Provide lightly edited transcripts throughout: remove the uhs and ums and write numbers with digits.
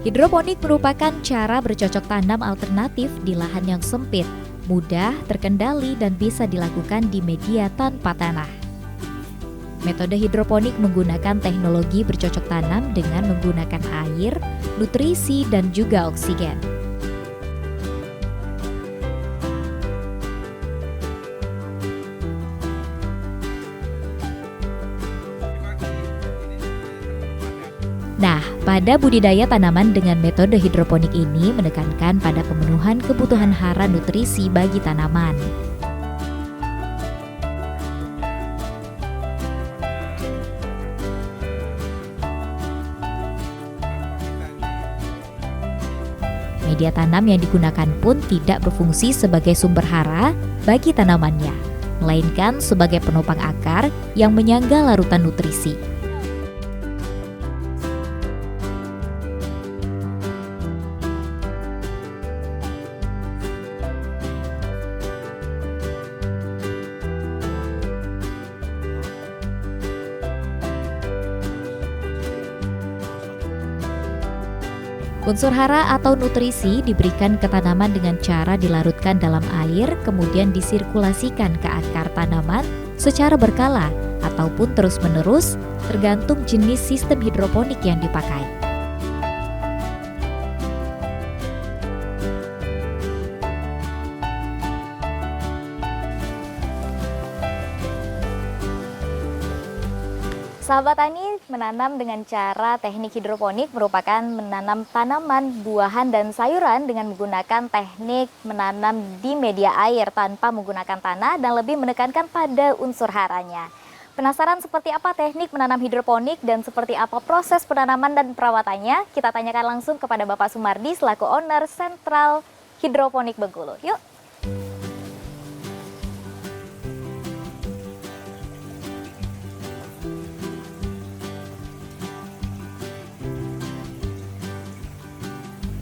Hidroponik merupakan cara bercocok tanam alternatif di lahan yang sempit, mudah, terkendali, dan bisa dilakukan di media tanpa tanah. Metode hidroponik menggunakan teknologi bercocok tanam dengan menggunakan air, nutrisi, dan juga oksigen. Nah, pada budidaya tanaman dengan metode hidroponik ini menekankan pada pemenuhan kebutuhan hara nutrisi bagi tanaman. Media tanam yang digunakan pun tidak berfungsi sebagai sumber hara bagi tanamannya, melainkan sebagai penopang akar yang menyangga larutan nutrisi. Unsur hara atau nutrisi diberikan ke tanaman dengan cara dilarutkan dalam air, kemudian disirkulasikan ke akar tanaman secara berkala ataupun terus-menerus, tergantung jenis sistem hidroponik yang dipakai. Sahabat tani, menanam dengan cara teknik hidroponik merupakan menanam tanaman, buahan, dan sayuran dengan menggunakan teknik menanam di media air tanpa menggunakan tanah dan lebih menekankan pada unsur haranya. Penasaran seperti apa teknik menanam hidroponik dan seperti apa proses penanaman dan perawatannya? Kita tanyakan langsung kepada Bapak Sumardi selaku owner Sentral Hidroponik Bengkulu. Yuk!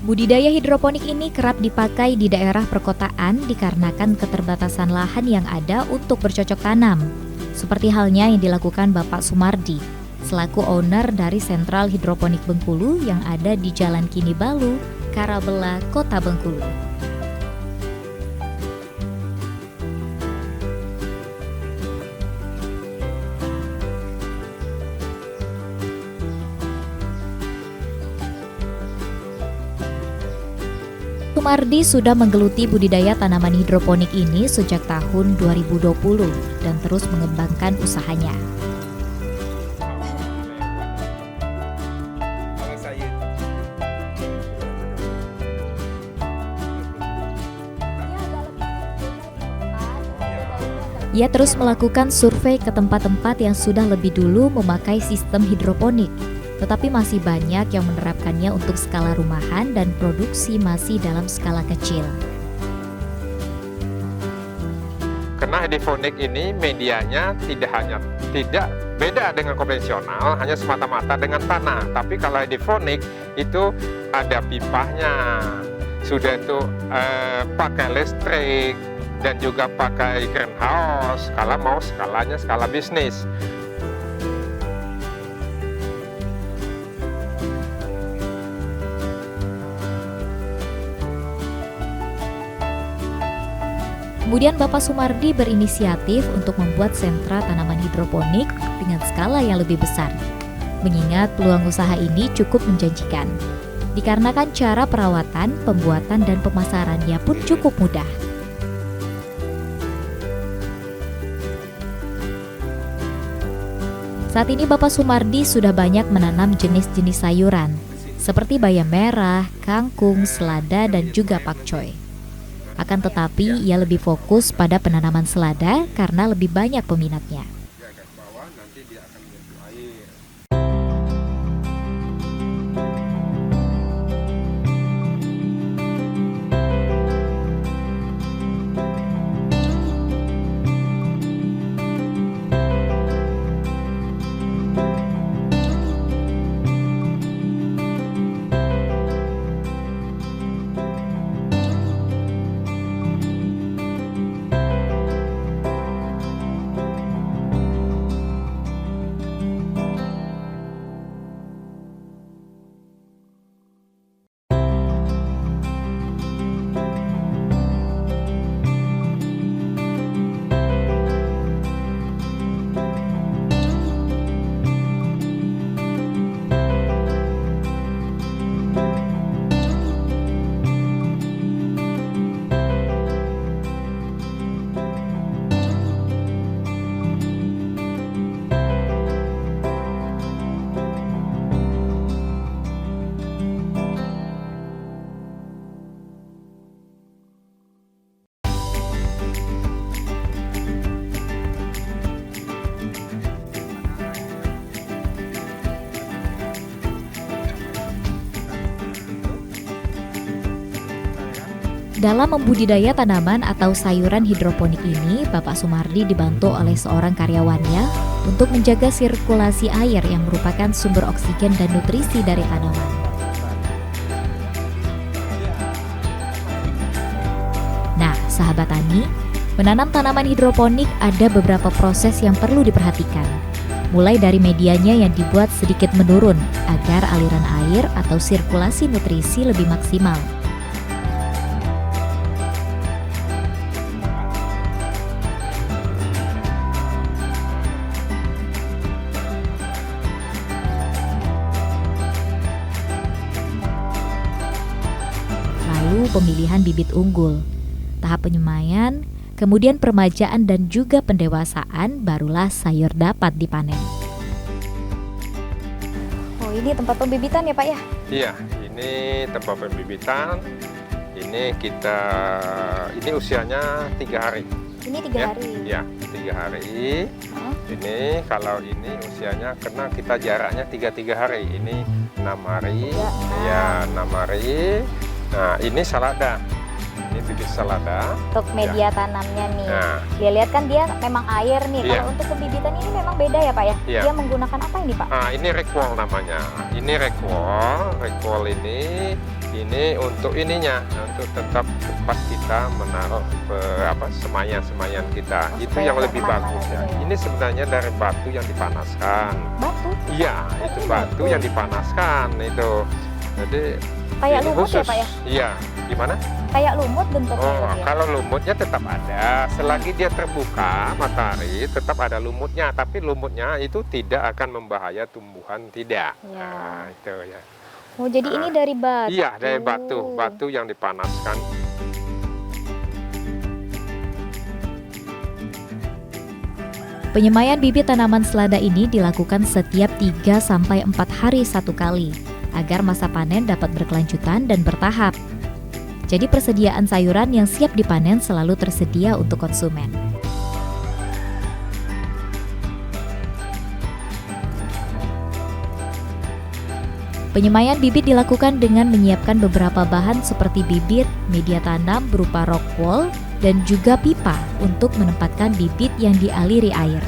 Budidaya hidroponik ini kerap dipakai di daerah perkotaan dikarenakan keterbatasan lahan yang ada untuk bercocok tanam. Seperti halnya yang dilakukan Bapak Sumardi, selaku owner dari Sentral Hidroponik Bengkulu yang ada di Jalan Kinibalu, Karabela, Kota Bengkulu. Sumardi sudah menggeluti budidaya tanaman hidroponik ini sejak tahun 2020 dan terus mengembangkan usahanya. Ia terus melakukan survei ke tempat-tempat yang sudah lebih dulu memakai sistem hidroponik, tetapi masih banyak yang menerapkannya untuk skala rumahan dan produksi masih dalam skala kecil. Karena hidroponik ini medianya tidak beda dengan konvensional, hanya semata-mata dengan tanah. Tapi kalau hidroponik itu ada pipanya, sudah itu pakai listrik dan juga pakai greenhouse. Kalau mau skalanya skala bisnis. Kemudian Bapak Sumardi berinisiatif untuk membuat sentra tanaman hidroponik dengan skala yang lebih besar. Mengingat peluang usaha ini cukup menjanjikan, dikarenakan cara perawatan, pembuatan, dan pemasarannya pun cukup mudah. Saat ini Bapak Sumardi sudah banyak menanam jenis-jenis sayuran, seperti bayam merah, kangkung, selada, dan juga pakcoy. Akan tetapi, ia lebih fokus pada penanaman selada karena lebih banyak peminatnya. Dalam membudidaya tanaman atau sayuran hidroponik ini, Bapak Sumardi dibantu oleh seorang karyawannya untuk menjaga sirkulasi air yang merupakan sumber oksigen dan nutrisi dari tanaman. Nah, sahabat tani, menanam tanaman hidroponik ada beberapa proses yang perlu diperhatikan. Mulai dari medianya yang dibuat sedikit menurun agar aliran air atau sirkulasi nutrisi lebih maksimal. Lalu pemilihan bibit unggul, tahap penyemaian, kemudian peremajaan dan juga pendewasaan, barulah sayur dapat dipanen. Oh, ini tempat pembibitan ya Pak ya? Iya, ini tempat pembibitan. Ini usianya 3 hari. Ini 3 hari? Ya, 3 hari. Ini kalau ini usianya, karena kita jaraknya 3 hari. Ini 6 hari. Ya, 6 hari. Nah, ini salada. Ini bibit salada. Untuk media tanamnya nih. Nah. Lihat kan dia memang air nih. Iya. Kalau untuk pembibitan ini memang beda ya Pak ya? Iya. Dia menggunakan apa ini Pak? Ini rekwol namanya. Ini rekwol. Rekwol ini untuk ininya, untuk tetap tempat kita menaruh semayan kita. Oh, itu supaya yang lebih nggak bagus ya. kemana-mana gitu ya. Ini sebenarnya dari batu yang dipanaskan. Batu? Iya, itu ini batu batu. yang dipanaskan itu. Jadi Kayak ini lumut ya khusus. Pak ya? Iya, gimana? Kayak lumut bentuknya Oh, gitu ya? kalau lumutnya tetap ada. Selagi dia terbuka matahari, tetap ada lumutnya. Tapi lumutnya itu tidak akan membahaya tumbuhan, tidak. Ya. Nah, itu ya. Oh, jadi ini dari batu? Iya, dari batu yang dipanaskan. Penyemaian bibit tanaman selada ini dilakukan setiap 3-4 hari satu kali, agar masa panen dapat berkelanjutan dan bertahap. Jadi persediaan sayuran yang siap dipanen selalu tersedia untuk konsumen. Penyemaian bibit dilakukan dengan menyiapkan beberapa bahan seperti bibit, media tanam berupa rock wool, dan juga pipa untuk menempatkan bibit yang dialiri air.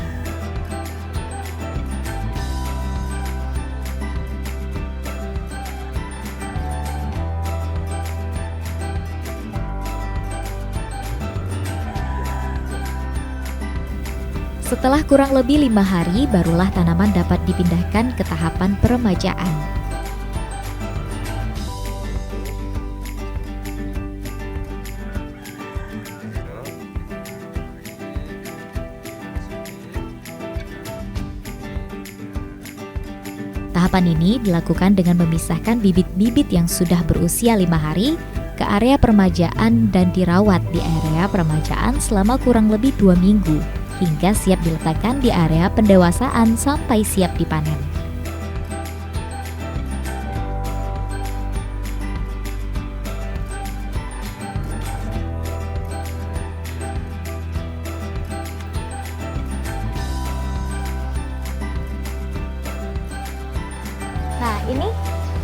Setelah kurang lebih 5 hari, barulah tanaman dapat dipindahkan ke tahapan peremajaan. Tahapan ini dilakukan dengan memisahkan bibit-bibit yang sudah berusia 5 hari ke area peremajaan dan dirawat di area peremajaan selama kurang lebih 2 minggu. Hingga siap diletakkan di area pendewasaan sampai siap dipanen. Nah,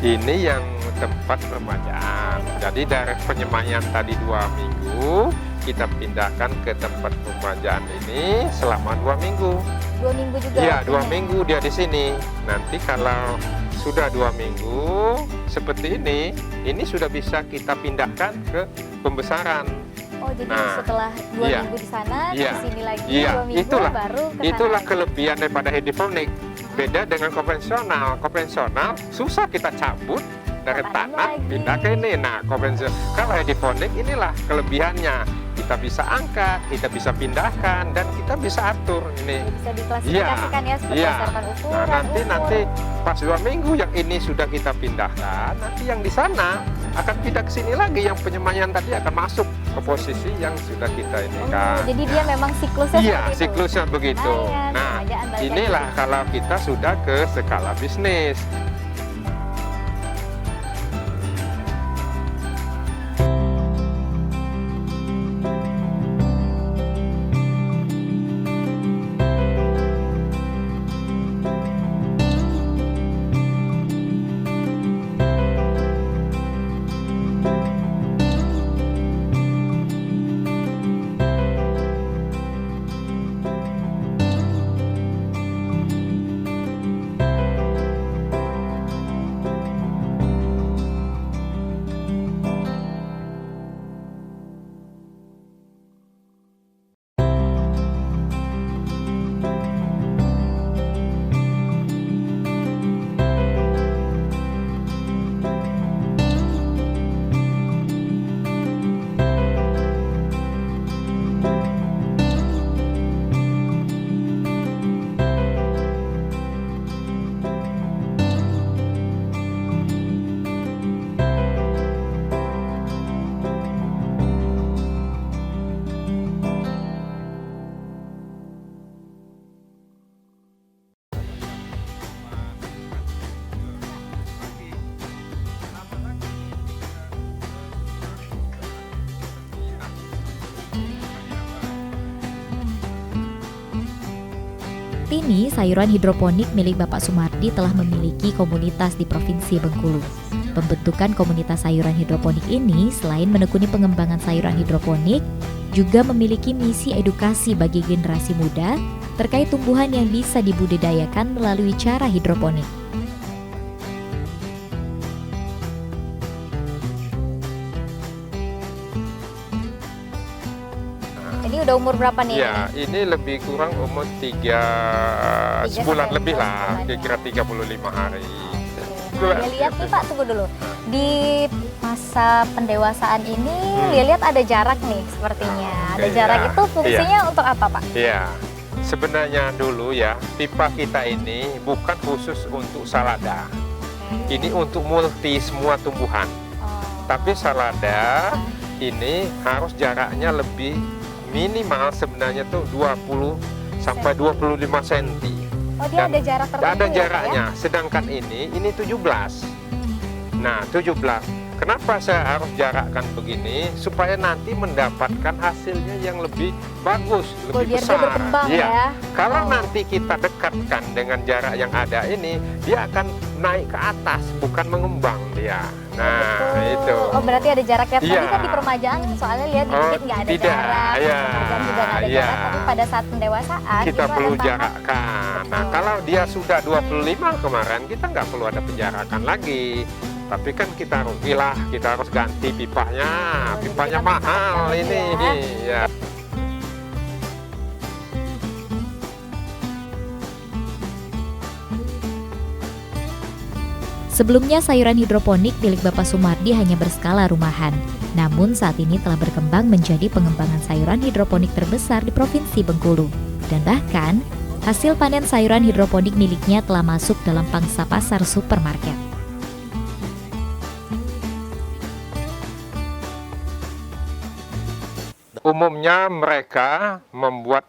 ini yang tempat peremajaan. Jadi dari penyemaian tadi 2 minggu, kita pindahkan ke tempat peremajaan ini selama 2 minggu. 2 minggu juga? Iya, 2 waktunya. minggu dia di sini. Nanti kalau sudah 2 minggu seperti ini sudah bisa kita pindahkan ke pembesaran. Oh, jadi Nah, setelah 2 iya. minggu di sana, Iya. di sini lagi Iya, 2 minggu baru ke sana itulah lagi. kelebihan daripada hidroponik. Beda dengan konvensional. Konvensional susah kita cabut dari Tanam tanah lagi. pindah ke ini. Nah, konvensional. Kalau hidroponik inilah kelebihannya. Kita bisa angkat, kita bisa pindahkan, dan kita bisa atur ini. Jadi bisa diklasifikasikan ya berdasarkan ukuran, Nah, nanti umur. pas 2 minggu yang ini sudah kita pindahkan, nanti yang di sana akan pindah ke sini lagi, yang penyemaian tadi akan masuk ke posisi yang sudah kita ini kan. Oh, jadi dia memang siklusnya Iya, seperti itu. siklusnya begitu. Nah, ya, Nah, peremajaan balik inilah lagi. kalau kita sudah ke skala bisnis. ini, sayuran hidroponik milik Bapak Sumardi telah memiliki komunitas di Provinsi Bengkulu. Pembentukan komunitas sayuran hidroponik ini selain menekuni pengembangan sayuran hidroponik, juga memiliki misi edukasi bagi generasi muda terkait tumbuhan yang bisa dibudidayakan melalui cara hidroponik. Ini udah umur berapa nih? Ya, ini lebih kurang umur 3 sebulan lebih lah, kira-kira 35 hari. Nah, lihat nih Pak, tunggu dulu. Di masa pendewasaan ini, lihat ada jarak nih sepertinya. Ada jarak itu fungsinya untuk apa Pak? Iya, sebenarnya dulu ya, pipa kita ini bukan khusus untuk salada. Ini untuk multi semua tumbuhan. Tapi salada ini harus jaraknya lebih minimal sebenarnya tuh 20 sampai 25 cm. Oh, dia ada jarak tertentu. Ada ya, jaraknya. ya? Sedangkan ini 17. Nah, 17. Kenapa saya harus jarakkan begini? Supaya nanti mendapatkan hasilnya yang lebih bagus, lebih biar dia besar. berkembang Iya. ya. Kalau nanti kita dekatkan dengan jarak yang ada ini, dia akan naik ke atas, bukan mengembang dia. Nah, Betul. itu. Oh, berarti ada jaraknya. Tadi Iya. kan di permajaan soalnya lihat di bukit nggak ada tidak. jarak. Iya. Di permajaan juga nggak ada Iya. jarak. Tapi pada saat pendewasaan Kita itu perlu ada tahap. jarakkan. Nah, Betul. kalau dia sudah 25 kemarin, kita nggak perlu ada penjarakan lagi. Tapi kan kita rugilah, kita harus ganti pipanya. Oh, jadi Pipanya kita mahal manfaatkan ini. ya. Ya. Sebelumnya sayuran hidroponik milik Bapak Sumardi hanya berskala rumahan. Namun saat ini telah berkembang menjadi pengembangan sayuran hidroponik terbesar di Provinsi Bengkulu. Dan bahkan, hasil panen sayuran hidroponik miliknya telah masuk dalam pangsa pasar supermarket. Umumnya mereka membuat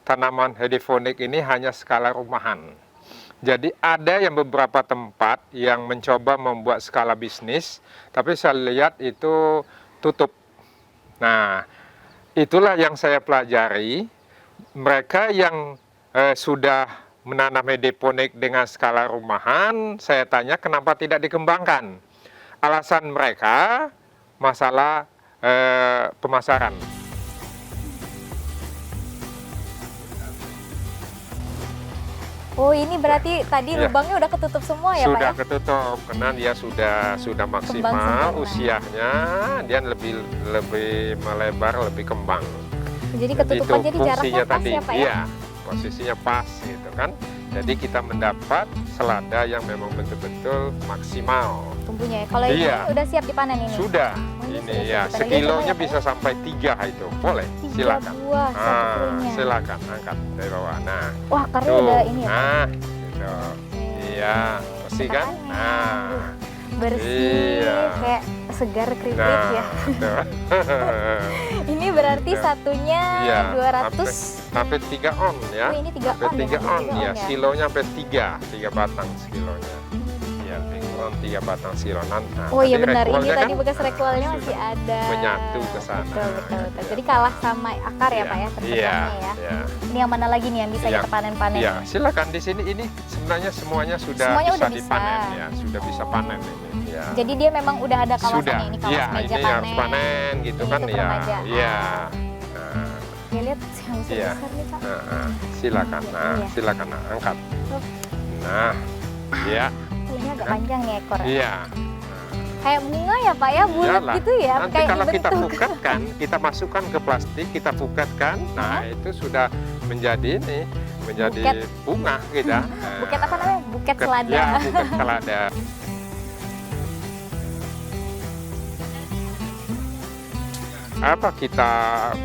tanaman hidroponik ini hanya skala rumahan. Jadi ada yang beberapa tempat yang mencoba membuat skala bisnis, tapi saya lihat itu tutup. Nah, itulah yang saya pelajari. Mereka yang sudah menanam hidroponik dengan skala rumahan, saya tanya kenapa tidak dikembangkan. Alasan mereka masalah pemasaran. Oh, ini berarti tadi Ya. lubangnya udah ketutup semua ya Pak Sudah ya? ketutup karena dia sudah maksimal sempurna. usianya, dia lebih melebar, lebih kembang. Jadi ketutupan, jadi jaraknya fungsinya pas ya Pak ya? Iya, posisinya pas gitu kan. Jadi kita mendapat selada yang memang betul-betul maksimal. Tumbuhnya ya. Kalau ini Iya. udah siap dipanen ini? Sudah, Oh, ini ini sudah ya siap dipanen. sekilonya Lihat, bisa sampai 3 itu, boleh, 3 silakan. buah satu krunya. Silakan angkat dari bawah. Nah, Wah, akarnya tuh, udah ini ya Pak? nah, gitu. Iya, bersih kan? Tekannya. Nah, Bersih, iya. kayak segar kritik nah, ya. tuh. Ini berarti Ya. satunya Iya, 200. sampai 3 on ya. Oh, ini 3 Sampai on ya? 3 on Tiga ya, kilonya sampai 3 batang sekilonya. Ya, 3 on 3 batang sekilonan. Nah, Oh iya tadi benar, ini rekolnya tadi kan, bekas rekolnya nah, masih sudah ada. menyatu ke sana. Betul, betul, betul. Gitu. Jadi kalah sama akar ya Pak ya, Iya, terpecahnya ya. iya. Ini yang mana lagi nih yang bisa Iya. kita panen-panen? Iya, silakan di sini. Ini sebenarnya semuanya sudah Semuanya bisa udah bisa. dipanen ya, sudah bisa panen ini. Ya. Jadi dia memang udah ada Sudah, kawasannya, ini kawas iya, meja ini panen. harus panen gitu Ini kan tuh ya. permajaan. Iya. Nah, Ya lihat yang Iya. besar nih Pak. silakan. Nah, Iya. silakan angkat. Tuh. Nah, ya, Oh, ini agak panjang nih ekornya. iya. Kayak bunga ya Pak ya, bulat Iyalah. gitu ya. Nanti kayak kalau kita dibentuk. pukatkan, kita masukkan ke plastik, kita pukatkan, nah itu sudah menjadi ini, menjadi Buket. bunga kita. Buket apa namanya? Buket Buket- selada. Ya, buket selada. Apa kita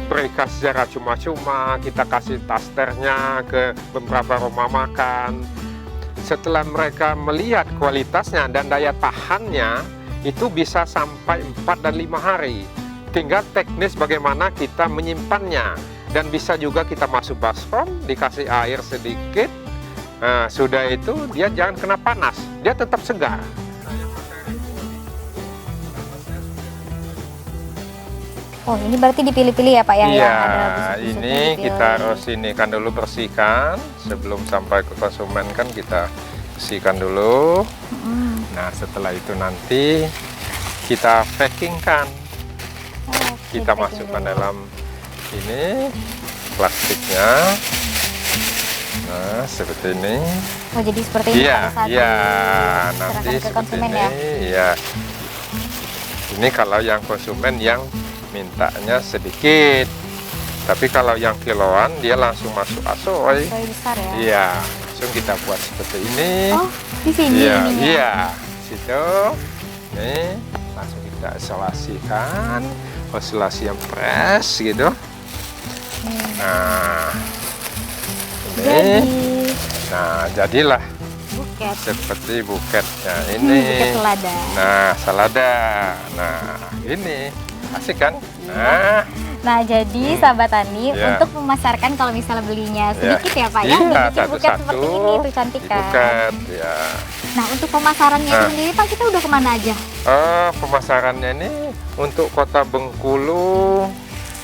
berikan secara cuma-cuma, kita kasih tasternya ke beberapa rumah makan. Setelah mereka melihat kualitasnya dan daya tahannya, itu bisa sampai 4 dan 5 hari. Tinggal teknis bagaimana kita menyimpannya. Dan bisa juga kita masuk baskom, dikasih air sedikit. Nah, sudah itu dia jangan kena panas, dia tetap segar. Oh, ini berarti dipilih-pilih ya Pak ya? Iya, yang ada busuk-busuknya ini dipilih. kita harus ini kan dulu bersihkan sebelum sampai ke konsumen kan kita bersihkan dulu. Nah, setelah itu nanti kita packingkan. Oh, Kita masukkan dalam ini plastiknya. Nah, seperti ini. Oh, jadi seperti ini Iya, pada saat iya. diserahkan Nanti ke seperti konsumen ini. ya? Iya. Ini kalau yang konsumen yang mintanya sedikit. Tapi kalau yang kiloan dia langsung masuk asoy. Asoy besar ya? Iya, langsung kita buat seperti ini. Oh, di sini Iya, ininya? iya. Situ. Nih, langsung kita isolasikan. Isolasi yang fresh gitu. Nah, ini. Jadi Nah, jadilah buket. seperti buketnya ini. Buket selada. Nah, salada. Nah, ini asik kan? Nah, jadi sahabat tani Iya. untuk memasarkan kalau misalnya belinya sedikit ya Pak ya, Iya, dibikin buket satu-satu. seperti ini tuh cantik kan. Buket, ya. Nah, untuk pemasarannya itu sendiri Pak, kita udah kemana aja? Pemasarannya ini untuk Kota Bengkulu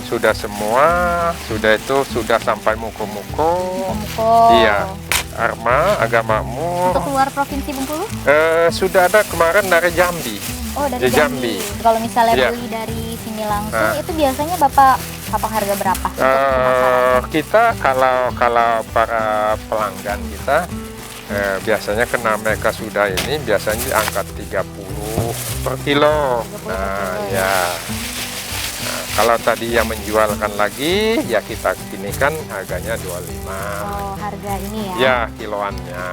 sudah semua, sudah sampai Muko-Muko. Muko. Iya, Arma, Agamamu. Untuk luar provinsi Bengkulu? Sudah ada kemarin dari Jambi. Oh, dari Di Jambi. Jambi. Kalau misalnya Iya. beli dari sini langsung, Nah. itu biasanya Bapak harga berapa untuk pemasarannya? Kita kalau para pelanggan kita biasanya kena mereka sudah ini biasanya diangkat 30 per kilo. 30 per Nah, kilo, ya. Nah, kalau tadi yang menjualkan lagi ya kita kini kan harganya 25. Oh, harga ini ya? Ya, kiloannya.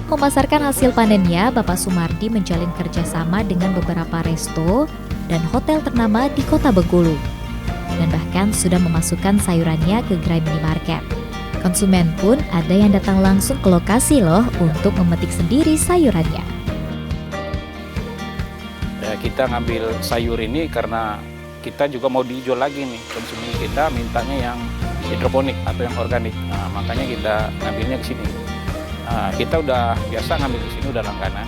Memasarkan hasil panennya, Bapak Sumardi menjalin kerjasama dengan beberapa resto dan hotel ternama di Kota Bengkulu. Dan bahkan sudah memasukkan sayurannya ke gerai minimarket. Konsumen pun ada yang datang langsung ke lokasi loh untuk memetik sendiri sayurannya. Ya, kita ngambil sayur ini karena kita juga mau dijual lagi nih. Konsumen kita mintanya yang hidroponik atau yang organik. Nah, makanya kita ngambilnya ke sini. Kita udah biasa ngambil di sini, udah langganan.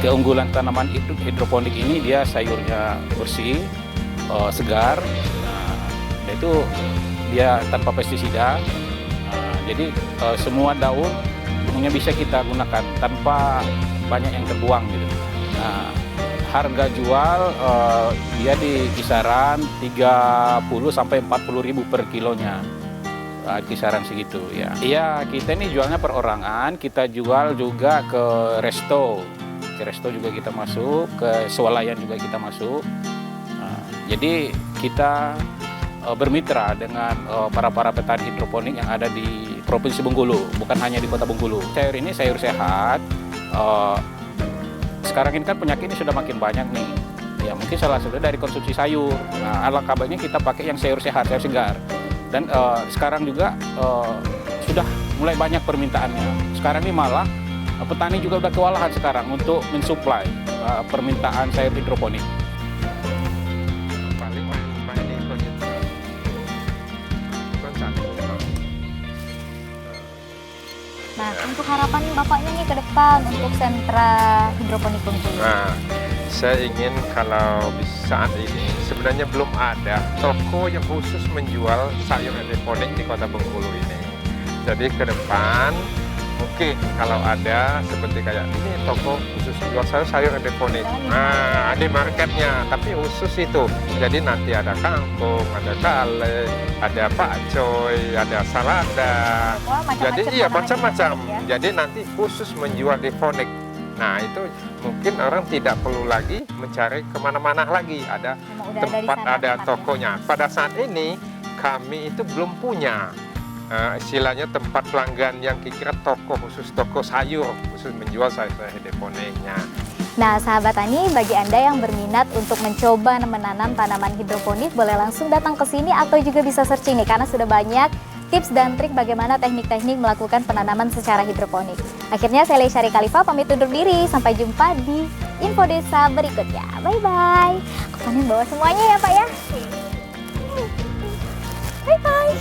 Keunggulan tanaman hidroponik ini dia sayurnya bersih, segar, dan itu dia tanpa pestisida. Jadi semua daun umumnya bisa kita gunakan tanpa banyak yang terbuang gitu. Harga jual dia di kisaran 30 sampai 40 ribu per kilonya. Kisaran segitu ya. Iya, kita ini jualnya perorangan, kita jual juga ke resto. Ke resto juga kita masuk, ke swalayan juga kita masuk. Jadi kita bermitra dengan para petani hidroponik yang ada di Provinsi Bengkulu, bukan hanya di Kota Bengkulu. Sayur ini sayur sehat. Sekarang ini kan penyakit ini sudah makin banyak nih. Ya mungkin salah satu dari konsumsi sayur. Nah, alangkah baiknya kita pakai yang sayur sehat, sayur segar. Dan sekarang juga sudah mulai banyak permintaannya. Sekarang ini malah petani juga udah kewalahan sekarang untuk mensuplai permintaan sayur hidroponik. untuk harapan Bapaknya nih ke depan untuk sentra hidroponik Bengkulu? Nah, saya ingin kalau saat ini sebenarnya belum ada toko yang khusus menjual sayur hidroponik di Kota Bengkulu ini. Jadi ke depan mungkin kalau ada seperti kayak ini toko khusus jual sayur hidroponik. Nah, ada marketnya, tapi khusus itu. Jadi nanti ada kangkung, ada kale, ada pakcoy, ada salada. Wah, Jadi macam-macam iya tanaman macam-macam. hidroponik ya. Jadi nanti khusus menjual hidroponik. Nah itu mungkin orang tidak perlu lagi mencari kemana-mana lagi. Ada Memang udah ada di tempat, sana ada tempatnya. tokonya. Pada saat ini kami itu belum punya istilahnya tempat pelanggan yang kira toko khusus, toko sayur khusus menjual sayur hidroponiknya. Nah, sahabat tani, bagi Anda yang berminat untuk mencoba menanam tanaman hidroponik, boleh langsung datang ke sini atau juga bisa searching nih, karena sudah banyak tips dan trik bagaimana teknik-teknik melakukan penanaman secara hidroponik. Akhirnya saya Lesyari Khalifa pamit undur diri, sampai jumpa di info desa berikutnya. Bye-bye. Aku panen bawa semuanya ya Pak ya. Bye-bye.